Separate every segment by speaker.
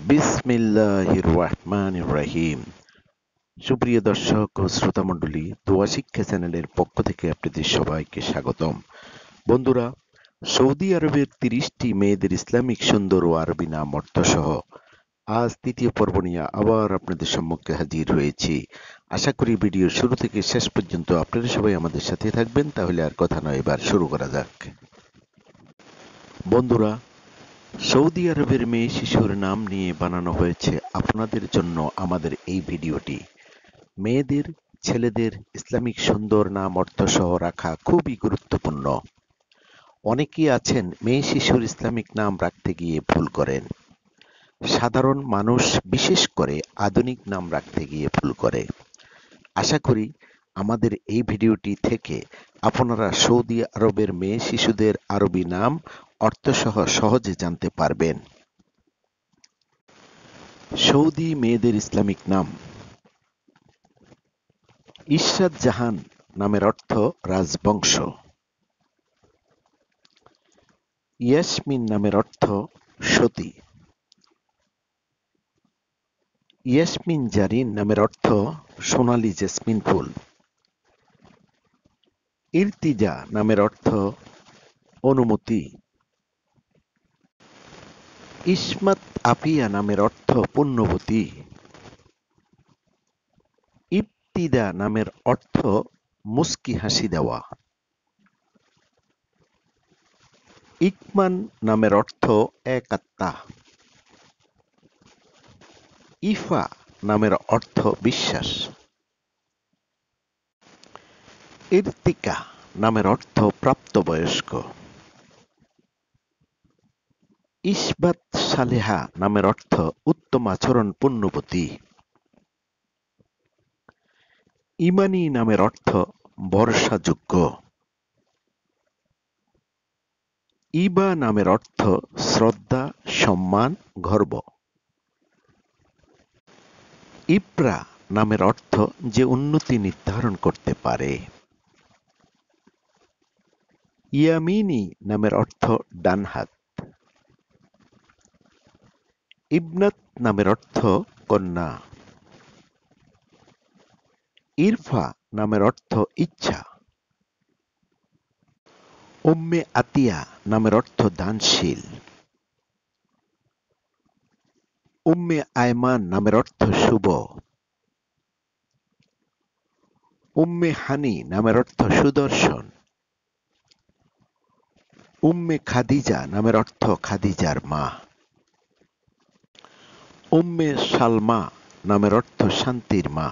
Speaker 1: বিসমিল্লাহির রহমানির রহিম। সুপ্রিয় দর্শক ও শ্রোতামণ্ডলী, দোয়া শিক্ষা চ্যানেলের পক্ষ থেকে আপনাদের সবাইকে স্বাগতম। বন্ধুরা, সৌদি আরবের ৩০টি মেয়েদের ইসলামিক সুন্দর ও আরবি নাম অর্থসহ আজ তৃতীয় পর্ব নিয়ে আবার আপনাদের সম্মুখে হাজির হয়েছি। আশা করি ভিডিও শুরু থেকে শেষ পর্যন্ত আপনারা সবাই আমাদের সাথে থাকবেন। তাহলে আর কথা নয়, এবার শুরু করা যাক। বন্ধুরা, সৌদি আরবের মেয়ে শিশুর নাম নিয়ে বানানো হয়েছে আপনাদের জন্য আমাদের এই ভিডিওটি। মেয়েদের, ছেলেদের ইসলামিক সুন্দর নাম অর্থসহ রাখা খুবই গুরুত্বপূর্ণ। অনেকেই আছেন মেয়ে শিশুর ইসলামিক নাম রাখতে গিয়ে ভুল করেন। সাধারণ মানুষ বিশেষ করে আধুনিক নাম রাখতে গিয়ে ভুল করে। আশা করি আমাদের এই ভিডিওটি থেকে আপনারা সৌদি আরবের মেয়ে শিশুদের আরবি নাম অর্থসহ সহজে জানতে পারবেন। সৌদি মেয়েদের ইসলামিক নাম। ইশরাত জাহান নামের অর্থ রাজবংশ। ইয়াসমিন নামের অর্থ সতী। ইয়াসমিন জারিন নামের অর্থ সোনালী জেসমিন ফুল। ইরতিজা নামের অর্থ অনুমতি। ইসমাত আফিয়া নামের অর্থ পুণ্যবতী। ইবতিদা নামের অর্থ মুস্কি হাসি দেওয়া। ইকমান নামের অর্থ এক আত্মা। ইফা নামের অর্থ বিশ্বাস। ইরতিকা নামের অর্থ প্রাপ্তবয়স্ক। ইসবাত সালেহা নামের অর্থ উত্তম আচরণ পুণ্যবতী। ইমানি নামের অর্থ ভরসাযোগ্য। ইবা নামের অর্থ শ্রদ্ধা, সম্মান, গর্ব। ইপ্রা নামের অর্থ যে উন্নতি নির্ধারণ করতে পারে। ইয়ামিনী নামের অর্থ ডান হাত। ইবনাত নামের অর্থ কন্যা। ইরফা নামের অর্থ ইচ্ছা। উম্মে আতিয়া নামের অর্থ দানশীল। উম্মে আয়মান নামের অর্থ শুভ। উম্মে হানি নামের অর্থ সুদর্শন। উম্মে খাদিজা নামের অর্থ খাদিজার মা। উম্মে সালমা নামের অর্থ শান্তির মা।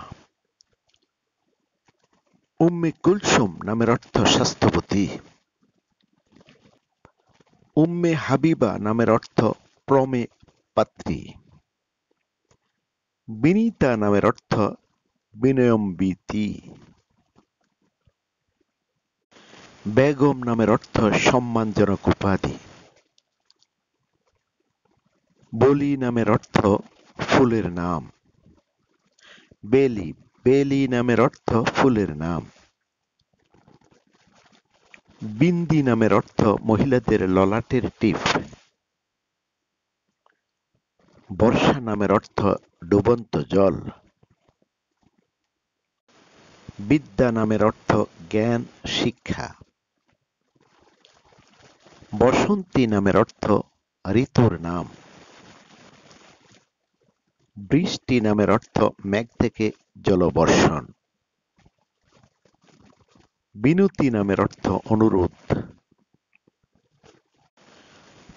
Speaker 1: উম্মে কুলসুম নামের অর্থ স্বাস্থ্যবতী। উম্মে হাবিবা নামের অর্থ প্রমে পাত্রী। বিনীতা নামের অর্থ বিনয়ম্বিতী। বেগম নামের অর্থ সম্মানজনক উপাধি। বলি নামের অর্থ ফুলের নাম। বেলি, বেলি নামের অর্থ ফুলের নাম। বিন্দি নামের অর্থ মহিলাদের ললাটের টিপ। বর্ষা নামের অর্থ ডুবন্ত জল। বিদ্যা নামের অর্থ জ্ঞান, শিক্ষা। বসন্তী নামের অর্থ ঋতুর নাম। বৃষ্টি নামের অর্থ মেঘ থেকে জলবর্ষণ। বিনতি নামের অর্থ অনুরোধ।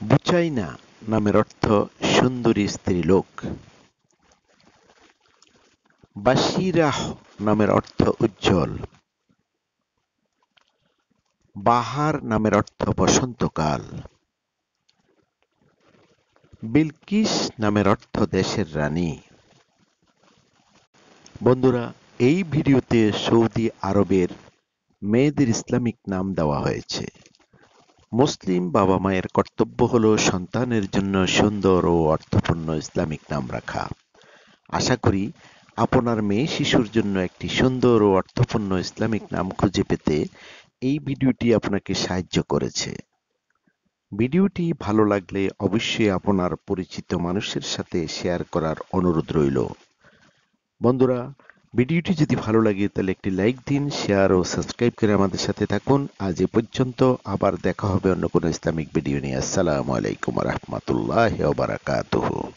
Speaker 1: বুচাইনা নামের অর্থ সুন্দরী স্ত্রীলোক। বাশিরাহ নামের অর্থ উজ্জ্বল। বাহার নামের অর্থ বসন্তকাল। বিলকিস নামের অর্থ দেশের রানী। বন্ধুরা, এই ভিডিওতে সৌদি আরবের মেয়েদের ইসলামিক নাম দেওয়া হয়েছে। মুসলিম বাবা মায়ের কর্তব্য হলো সন্তানের জন্য সুন্দর ও অর্থপূর্ণ ইসলামিক নাম রাখা। আশা করি আপনার মেয়ে শিশুর জন্য একটি সুন্দর ও অর্থপূর্ণ ইসলামিক নাম খুঁজে পেতে এই ভিডিওটি আপনাকে সাহায্য করেছে। ভিডিওটি ভালো লাগলে অবশ্যই আপনার পরিচিত মানুষের সাথে শেয়ার করার অনুরোধ রইল। বন্ধুরা, ভিডিওটি যদি ভালো লাগে তাহলে একটি লাইক দিন, শেয়ার ও সাবস্ক্রাইব করে আমাদের সাথে থাকুন। আজ এ পর্যন্ত, আবার দেখা হবে অন্য কোনো ইসলামিক ভিডিও নিয়ে। আসসালামু আলাইকুম ওয়া রাহমাতুল্লাহি ওয়া বারাকাতুহু।